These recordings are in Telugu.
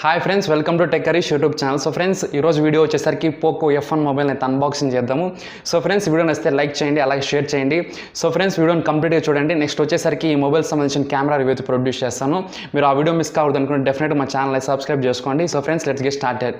Hi friends, welcome to techharish YouTube channel. So friends, ఈరోజు వీడియో వచ్చేసరికి పోకో F1 మొబైల్ని అయితే అన్బాక్సింగ్ చేద్దాము. సో ఫ్రెండ్స్, వీడియోని వస్తే లైక్ చేయండి, అలాగే షేర్ చేయండి. సో ఫ్రెండ్స్, వీడియోని కంప్లీట్గా చూడండి. నెక్స్ట్ వచ్చేసరికి ఈ మొబైల్ సంబంధించిన కెమెరా రివ్యూ అయితే ప్రొడ్యూస్ చేస్తాను. మీరు ఆ వీడియో మిస్ కావద్దు అనుకుంటే డెఫినెట్గా మా ఛానల్ అయితే సబ్స్క్రైబ్ చేసుకోండి. So friends, let's get started.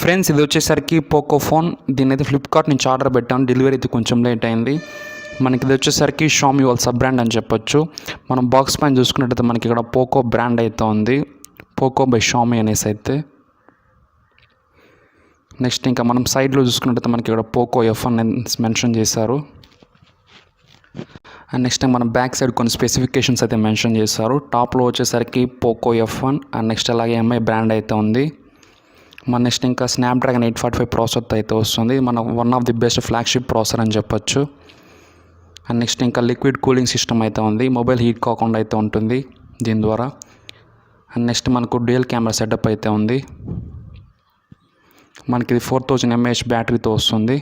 Friends, ఇది వచ్చేసరికి పోకో ఫోన్. దీని అయితే ఫ్లిప్కార్ట్ నుంచి ఆర్డర్ పెట్టాను. డెలివరీ అయితే కొంచెం లేట్ అయింది. మనకి ఇది వచ్చేసరికి xiaomi వాళ్ళ సబ్ బ్రాండ్ అని చెప్పొచ్చు. మనం బాక్స్ పైన చూసుకున్నట్టయితే మనకి ఇక్కడ పోకో బ్రాండ్ అయితే ఉంది, పోకో బై xiaomi అనేసి అయితే. నెక్స్ట్ ఇంకా మనం సైడ్లో చూసుకున్నట్టయితే మనకి ఇక్కడ పోకో F1 మెన్షన్ చేశారు. అండ్ నెక్స్ట్ మనం బ్యాక్ సైడ్ కొన్ని స్పెసిఫికేషన్స్ అయితే మెన్షన్ చేశారు. టాప్లో వచ్చేసరికి పోకో F1 అండ్ నెక్స్ట్ అలాగే ఎంఐ బ్రాండ్ అయితే ఉంది. మన నెక్స్ట్ ఇంకా స్నాప్డ్రాగన్ 845 ప్రాసెసర్ అయితే వస్తుంది. మన one of the best flagship processor అని చెప్పొచ్చు. అండ్ నెక్స్ట్ ఇంకా లిక్విడ్ కూలింగ్ సిస్టమ్ అయితే ఉంది. మొబైల్ హీట్ కాకుండా అయితే ఉంటుంది దీని ద్వారా. అండ్ నెక్స్ట్ మనకు డ్యూయల్ కెమెరా సెటప్ అయితే ఉంది. మనకి ఇది 4000 mAh బ్యాటరీతో వస్తుంది.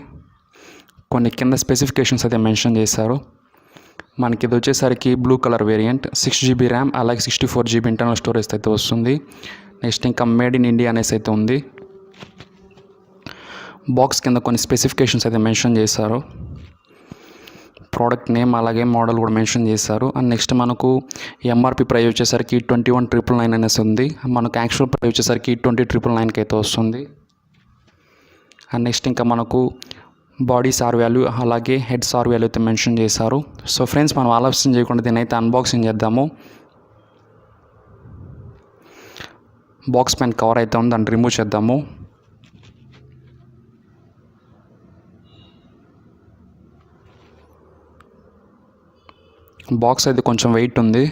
కొన్ని కింద స్పెసిఫికేషన్స్ అయితే మెన్షన్ చేశారు. మనకి ఇది వచ్చేసరికి blue colour variant, 6GB RAM అలాగే 64GB ఇంటర్నల్ స్టోరేజ్ అయితే వస్తుంది. నెక్స్ట్ ఇంకా మేడ్ ఇన్ ఇండియా అనేసి అయితే ఉంది. బాక్స్ కింద కొన్ని స్పెసిఫికేషన్స్ అయితే మెన్షన్ చేశారు. ప్రోడక్ట్ నేమ్ అలాగే మోడల్ కూడా మెన్షన్ చేశారు. అండ్ నెక్స్ట్ మనకు ఎంఆర్పి ప్రైస్ వచ్చేసరికి 21,999 అనేసి ఉంది. మనకు యాక్చువల్ ప్రైస్ వచ్చేసరికి 20,999కి అయితే వస్తుంది. అండ్ నెక్స్ట్ ఇంకా మనకు బాడీ సార్ వాల్యూ అలాగే హెడ్ సార్ వాల్యూ అయితే మెన్షన్ చేశారు. సో ఫ్రెండ్స్, మనం ఆలస్యం చేయకుండా దీని అయితే అన్బాక్సింగ్ చేద్దాము. బాక్స్ పైన కవర్ అయితే ఉంది, దాన్ని రిమూవ్ చేద్దాము. బాక్స్ అయితే కొంచెం వెయిట్ ఉంది.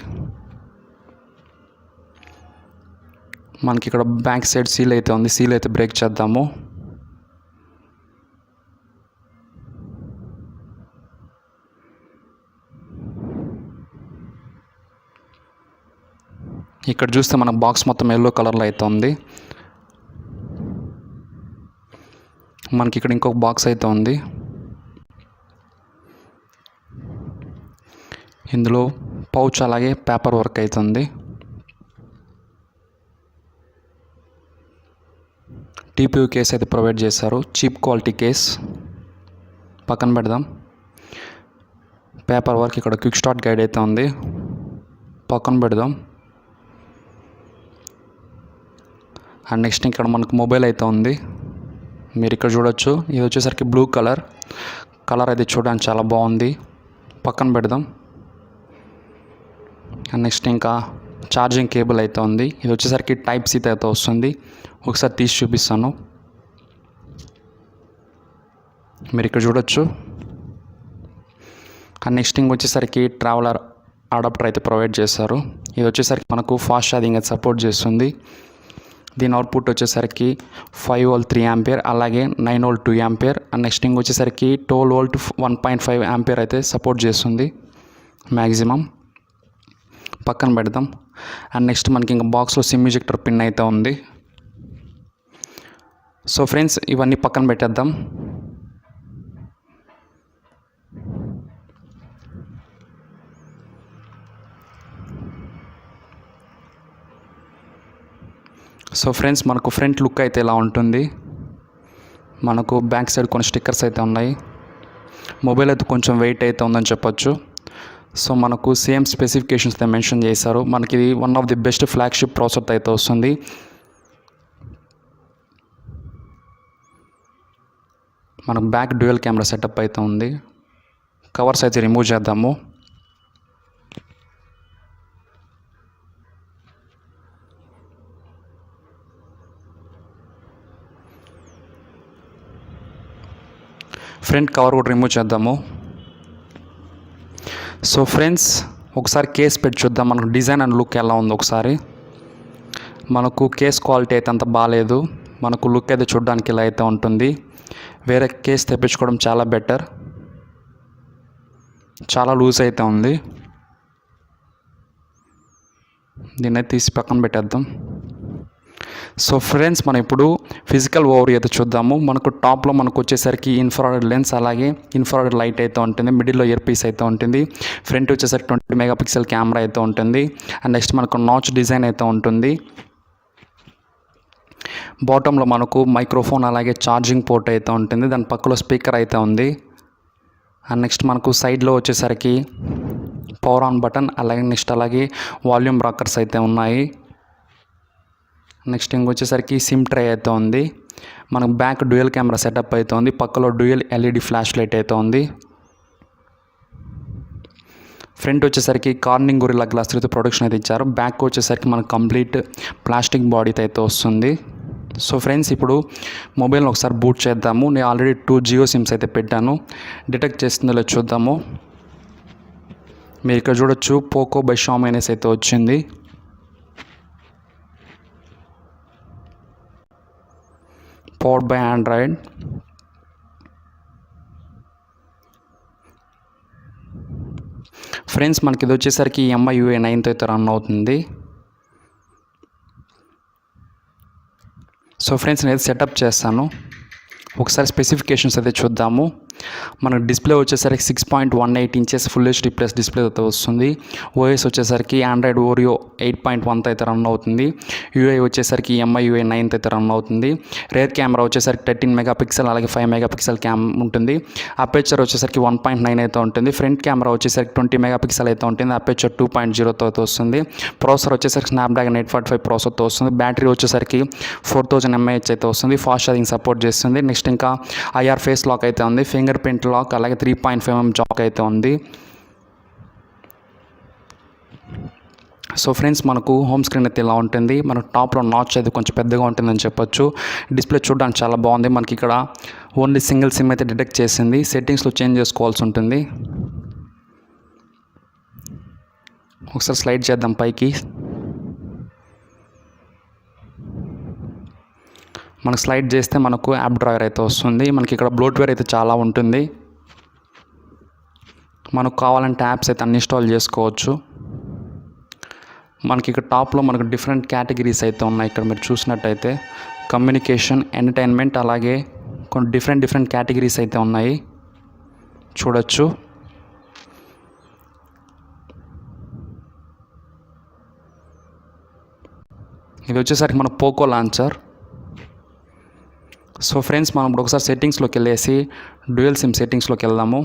మనకి ఇక్కడ బ్యాక్ సైడ్ సీల్ అయితే ఉంది, సీల్ అయితే బ్రేక్ చేద్దాము. ఇక్కడ చూస్తే మన బాక్స్ మొత్తం ఎల్లో కలర్లో అయితే ఉంది. మనకి ఇక్కడ ఇంకొక బాక్స్ అయితే ఉంది. ఇందులో పౌచ్ అలాగే పేపర్ వర్క్ అయితే ఉంది. TPU కేస్ అయితే ప్రొవైడ్ చేశారు, చీప్ క్వాలిటీ కేస్. పక్కన పెడదాం. పేపర్ వర్క్, ఇక్కడ క్విక్ స్టార్ట్ గైడ్ అయితే ఉంది, పక్కన పెడదాం. అండ్ నెక్స్ట్ ఇక్కడ మనకు మొబైల్ అయితే ఉంది, మీరు ఇక్కడ చూడొచ్చు. ఇది వచ్చేసరికి బ్లూ కలర్ అయితే చూడడానికి చాలా బాగుంది, పక్కన పెడదాం. అండ్ నెక్స్ట్ ఇంకా ఛార్జింగ్ కేబుల్ అయితే ఉంది. ఇది వచ్చేసరికి Type-C అయితే వస్తుంది. ఒకసారి తీసి చూపిస్తాను, మీరు ఇక్కడ చూడొచ్చు. అండ్ నెక్స్ట్ వచ్చేసరికి ట్రావెలర్ అడాప్టర్ అయితే ప్రొవైడ్ చేశారు. ఇది వచ్చేసరికి మనకు ఫాస్ట్ ఛార్జింగ్ అయితే సపోర్ట్ చేస్తుంది. దీని అవుట్పుట్ వచ్చేసరికి 5V 3A అలాగే 9V 2A. అండ్ నెక్స్ట్ వచ్చేసరికి 12V 1.5A అయితే సపోర్ట్ చేస్తుంది మ్యాక్సిమం. పక్కన పెడదాం. అండ్ నెక్స్ట్ మనకి ఇంకా బాక్స్లో సిమ్ ఇజెక్టర్ పిన్ అయితే ఉంది. సో ఫ్రెండ్స్, ఇవన్నీ పక్కన పెట్టేద్దాం. సో ఫ్రెండ్స్, మనకు ఫ్రంట్ లుక్ అయితే ఇలా ఉంటుంది. మనకు బ్యాక్ సైడ్ కొన్ని స్టిక్కర్స్ అయితే ఉన్నాయి. మొబైల్ అయితే కొంచెం వెయిట్ అయితే ఉందని చెప్పొచ్చు. సో మనకు సేమ్ స్పెసిఫికేషన్స్ అయితే మెన్షన్ చేశారు. మనకి ఇది one of the best flagship processor అయితే వస్తుంది. మనకు బ్యాక్ డ్యూయల్ కెమెరా సెటప్ అయితే ఉంది. కవర్స్ అయితే రిమూవ్ చేద్దాము. ఫ్రంట్ కవర్ కూడా రిమూవ్ చేద్దాము. సో ఫ్రెండ్స్, ఒకసారి కేస్ పెట్టి చూద్దాం మనకు డిజైన్ అండ్ లుక్ ఎలా ఉందో ఒకసారి. మనకు కేస్ క్వాలిటీ అయితే అంత బాగాలేదు, మనకు లుక్ అయితే చూడడానికి ఇలా అయితే ఉంటుంది. వేరే కేస్ తెప్పించుకోవడం చాలా బెటర్. చాలా లూజ్ అయితే ఉంది. దీన్ని తీసి పక్కన పెట్టేద్దాం. సో ఫ్రెండ్స్, మనం ఇప్పుడు ఫిజికల్ ఓవర్ అయితే చూద్దాము. మనకు టాప్లో మనకు వచ్చేసరికి ఇన్ఫ్రారెడ్ లెన్స్, అలాగే ఇన్ఫ్రారెడ్ లైట్ అయితే ఉంటుంది. మిడిల్లో ఇయర్ పీస్ అయితే ఉంటుంది. ఫ్రంట్ వచ్చేసరికి 20 మెగాపిక్సెల్ కెమెరా అయితే ఉంటుంది. అండ్ నెక్స్ట్ మనకు నాచ్ డిజైన్ అయితే ఉంటుంది. బాటంలో మనకు మైక్రోఫోన్ అలాగే ఛార్జింగ్ పోర్ట్ అయితే ఉంటుంది. దాని పక్కలో స్పీకర్ అయితే ఉంది. అండ్ నెక్స్ట్ మనకు సైడ్లో వచ్చేసరికి పవర్ ఆన్ బటన్, అలాగే వాల్యూమ్ రాకర్స్ అయితే ఉన్నాయి. నెక్స్ట్ ఇంకొచ్చేసరికి సిమ్ ట్రే అయితే ఉంది. మనకు బ్యాక్ డ్యూయల్ కెమెరా సెటప్ అయితే ఉంది. పక్కలో డ్యూయల్ ఎల్ఈడి ఫ్లాష్ లైట్ అయితే ఉంది. ఫ్రంట్ వచ్చేసరికి కార్నింగ్ గొరిల్లా గ్లాస్ తో ప్రొటెక్షన్ అయితే ఇచ్చారు. బ్యాక్ వచ్చేసరికి మనకు కంప్లీట్ ప్లాస్టిక్ బాడీ అయితే వస్తుంది. సో ఫ్రెండ్స్, ఇప్పుడు మొబైల్ని ఒకసారి బూట్ చేద్దాము. నేను ఆల్రెడీ 2 జియో సిమ్స్ అయితే పెట్టాను. డిటెక్ట్ చేస్తుందో లేదో చూద్దాము. మీరు ఇక్కడ చూడొచ్చు, పోకో బై xiaomi అనేసి అయితే వచ్చింది. Powered by Android. ఫ్రెండ్స్, మనకి ఇది వచ్చేసరికి MIUI 9తో అయితే రన్ అవుతుంది. సో ఫ్రెండ్స్, నేను సెటప్ చేస్తాను. ఒకసారి స్పెసిఫికేషన్స్ అయితే చూద్దాము. మనకు డిస్ప్లే వచ్చేసరికి 6.18 inches full HD plus display అయితే వస్తుంది. ఓఎస్ వచ్చేసరికి ఆండ్రాయిడ్ ఓరియో 8.1 అయితే రన్ అవుతుంది. యూఐ వచ్చేసరికి MIUI 9 అయితే రన్ అవుతుంది. రేర్ కెమెరా వచ్చేసరికి 13 మెగాపిక్సెల్ అలాగే 5 మెగాపిక్సెల్ క్యామ్ ఉంటుంది. అపేచర్ వచ్చేసరికి 1.9 అయితే ఉంటుంది. ఫ్రంట్ కెమెరా వచ్చేసరికి 20 మెగాపిక్సెల్ అయితే ఉంటుంది. అపేచర్ 2.0తో అయితే వస్తుంది. ప్రాసెసర్ వచ్చేసరికి స్నాప్డ్రాగన్ 845 ప్రాసెసర్తో వస్తుంది. బ్యాటరీ వచ్చేసరికి 4000 mAh అయితే వస్తుంది. ఫాస్ట్ ఛార్జింగ్ సపోర్ట్ చేస్తుంది. నెక్స్ట్ ఇంకా IR ఫేస్ లాక్ అయితే ఉంది. ఫింగర్ ప్రింట్ లాక్ అలాగే 3.5mm జాక్ అయితే ఉంది. సో ఫ్రెండ్స్, మనకు హోమ్ స్క్రీన్ అయితే ఇలా ఉంటుంది. మనకు టాప్లో నాచ్ అయితే కొంచెం పెద్దగా ఉంటుందని చెప్పొచ్చు. డిస్ప్లే చూడడానికి చాలా బాగుంది. మనకి ఇక్కడ ఓన్లీ సింగిల్ సిమ్ అయితే డిటెక్ట్ చేసింది. సెట్టింగ్స్లో చేంజ్ చేసుకోవాల్సి ఉంటుంది. ఒకసారి స్లైడ్ చేద్దాం పైకి. మనకు స్లైడ్ చేస్తే మనకు యాప్ డ్రాయర్ అయితే వస్తుంది. మనకి ఇక్కడ బ్లోట్వేర్ అయితే చాలా ఉంటుంది. మనకు కావాలంటే యాప్స్ అయితే అన్ఇన్స్టాల్ చేసుకోవచ్చు. మనకి ఇక్కడ టాప్లో మనకు డిఫరెంట్ కేటగిరీస్ అయితే ఉన్నాయి. ఇక్కడ మీరు చూసినట్టయితే కమ్యూనికేషన్, ఎంటర్టైన్మెంట్ అలాగే కొన్ని డిఫరెంట్ కేటగిరీస్ అయితే ఉన్నాయి, చూడొచ్చు. ఇది వచ్చేసరికి మన పోకో లాంచర్. సో ఫ్రెండ్స్, మనం ఇప్పుడు ఒకసారి సెట్టింగ్స్లోకి వెళ్ళేసి డ్యూయల్ సిమ్ సెట్టింగ్స్లోకి వెళ్దాము.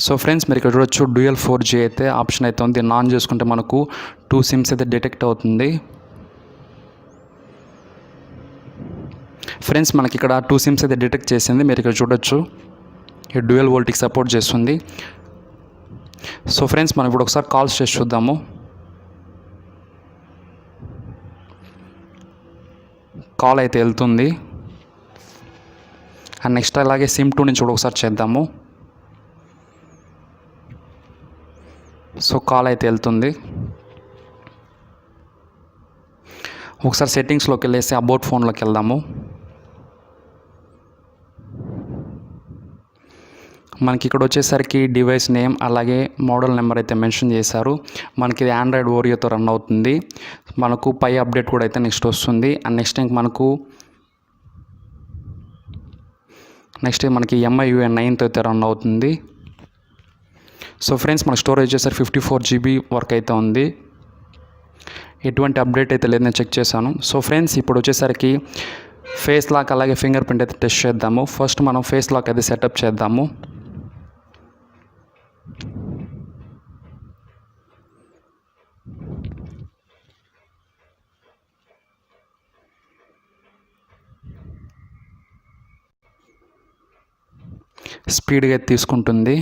సో ఫ్రెండ్స్, మీరు ఇక్కడ చూడొచ్చు, డ్యూయల్ 4G అయితే ఆప్షన్ అయితే ఉంది. దీన్ని ఆన్ చేసుకుంటే మనకు 2 సిమ్స్ అయితే డిటెక్ట్ అవుతుంది. ఫ్రెండ్స్, మనకి ఇక్కడ 2 సిమ్స్ అయితే డిటెక్ట్ చేసింది. మీరు ఇక్కడ చూడొచ్చు, ఈ డ్యూయల్ వోల్ట్కి సపోర్ట్ చేస్తుంది. సో ఫ్రెండ్స్, మనం ఇప్పుడు ఒకసారి కాల్స్ చేసి చూద్దాము. కాల్ అయితే వెళ్తుంది. అండ్ నెక్స్ట్ అలాగే సిమ్ 2 నుంచి కూడా ఒకసారి చేద్దాము. సో కాల్ అయితే వెళ్తుంది. ఒకసారి సెట్టింగ్స్లోకి వెళ్ళేసి అబౌట్ ఫోన్లోకి వెళ్దాము. మనకి ఇక్కడ వచ్చేసరికి డివైస్ నేమ్ అలాగే మోడల్ నెంబర్ అయితే మెన్షన్ చేశారు. మనకి ఇది ఆండ్రాయిడ్ ఓరియోతో రన్ అవుతుంది. మనకు పై అప్డేట్ కూడా అయితే నెక్స్ట్ వస్తుంది. అండ్ నెక్స్ట్ మనకు మనకి MIUI 9తో అయితే రన్ అవుతుంది. సో ఫ్రెండ్స్, మన స్టోరేజ్ వచ్చేసరికి 54 GB వరకు అయితే ఉంది. ఎటువంటి అప్డేట్ అయితే లేదు, నేను చెక్ చేశాను. సో ఫ్రెండ్స్, ఇప్పుడు వచ్చేసరికి ఫేస్ లాక్ అలాగే ఫింగర్ ప్రింట్ అయితే టెస్ట్ చేద్దాము. ఫస్ట్ మనం ఫేస్ లాక్ అయితే సెటప్ చేద్దాము. స్పీడ్గా తీసుకుంటుంది.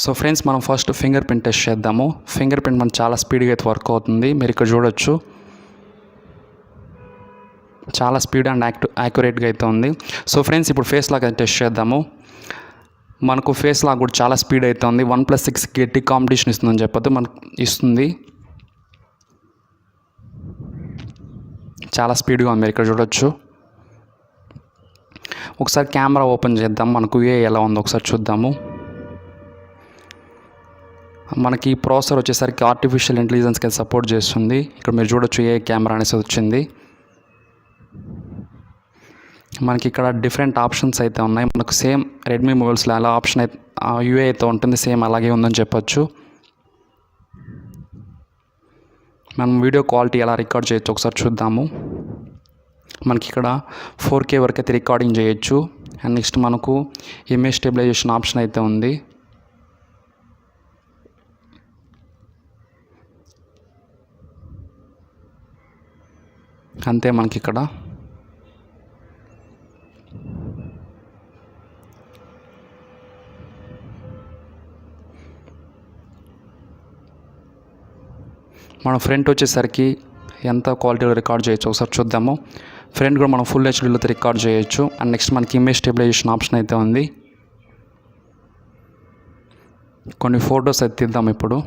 సో ఫ్రెండ్స్, మనం ఫస్ట్ ఫింగర్ ప్రింట్ టెస్ట్ చేద్దాము. ఫింగర్ ప్రింట్ మనకు చాలా స్పీడ్గా అయితే వర్క్ అవుతుంది. మీరు ఇక్కడ చూడొచ్చు. చాలా స్పీడ్ అండ్ యాక్యురేట్గా అయితే ఉంది. సో ఫ్రెండ్స్, ఇప్పుడు ఫేస్ లాక్ అయితే టెస్ట్ చేద్దాము. మనకు ఫేస్ లాక్ కూడా చాలా స్పీడ్ అయితే ఉంది. 1+6 గట్టి కాంపిటీషన్ ఇస్తుందని చెప్పొద్దు, మనకు ఇస్తుంది. చాలా స్పీడ్గా ఉంది, మీరు ఇక్కడ చూడొచ్చు. ఒకసారి కెమెరా ఓపెన్ చేద్దాం, మనకు ఎలా ఉందో ఒకసారి చూద్దాము. మనకి ప్రాసెసర్ వచ్చేసరికి ఆర్టిఫిషియల్ ఇంటెలిజెన్స్కి సపోర్ట్ చేస్తుంది. ఇక్కడ మీరు చూడొచ్చు కెమెరా అనేసి వచ్చింది. మనకి ఇక్కడ డిఫరెంట్ ఆప్షన్స్ అయితే ఉన్నాయి. మనకు సేమ్ రెడ్మీ మొబైల్స్లో ఎలా ఆప్షన్ అయితే అయితే ఉంటుంది, సేమ్ అలాగే ఉందని చెప్పొచ్చు. మనం వీడియో క్వాలిటీ ఎలా రికార్డ్ చేయొచ్చు ఒకసారి చూద్దాము. మనకి ఇక్కడ 4K వరకు అయితే రికార్డింగ్ చేయొచ్చు. అండ్ నెక్స్ట్ మనకు ఇమేజ్ స్టెబిలైజేషన్ ఆప్షన్ అయితే ఉంది. అంతే మనకి ఇక్కడ మన ఫ్రంట్ వచ్చేసరికి ఎంత క్వాలిటీలో రికార్డ్ చేయొచ్చు ఒకసారి చూద్దాము. ఫ్రంట్ కూడా మనం ఫుల్ హెచ్డీలో రికార్డ్ చేయొచ్చు. అండ్ నెక్స్ట్ మనకి ఇమేజ్ స్టెబిలైజేషన్ ఆప్షన్ అయితే ఉంది. కొన్ని ఫొటోస్ అయితే తీద్దాం ఇప్పుడు.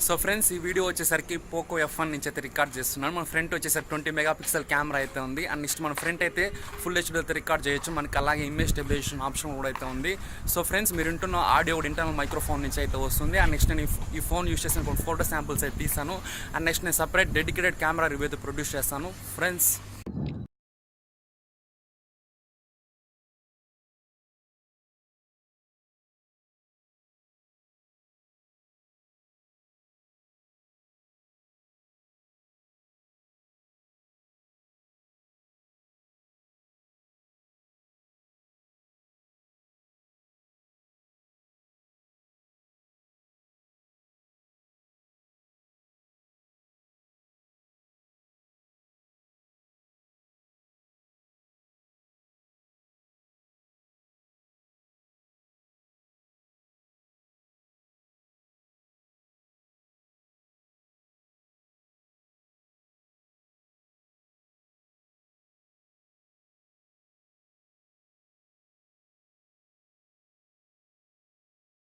సో ఫ్రెండ్స్, ఈ వీడియో వచ్చేసరికి పోకో F1 నుంచి అయితే రికార్డ్ చేస్తున్నాను. మన ఫ్రంట్ వచ్చేసరికి 20 మెగాపిక్సెల్ కెమెరా అయితే ఉంది. అండ్ నెక్స్ట్ మన ఫ్రంట్ అయితే ఫుల్ హెచ్డీ అయితే రికార్డ్ చేయొచ్చు. మనకి అలాగే ఇమేజ్ స్టెబిలైజేషన్ ఆప్షన్ కూడా అయితే ఉంది. సో ఫ్రెండ్స్, మీరు వింటున్న ఆడియో కూడా ఇంటర్నల్ మైక్రోఫోన్ నుంచి అయితే వస్తుంది. అండ్ నెక్స్ట్ నేను ఈ ఫోన్ యూస్ చేసిన ఫోటో శాంపుల్స్ అయితే తీసాను. అండ్ నెక్స్ట్ నేను సపరేట్ డెడికేటెడ్ కెమెరా రివ్యూ అయితే ప్రొడ్యూస్ చేస్తాను. ఫ్రెండ్స్,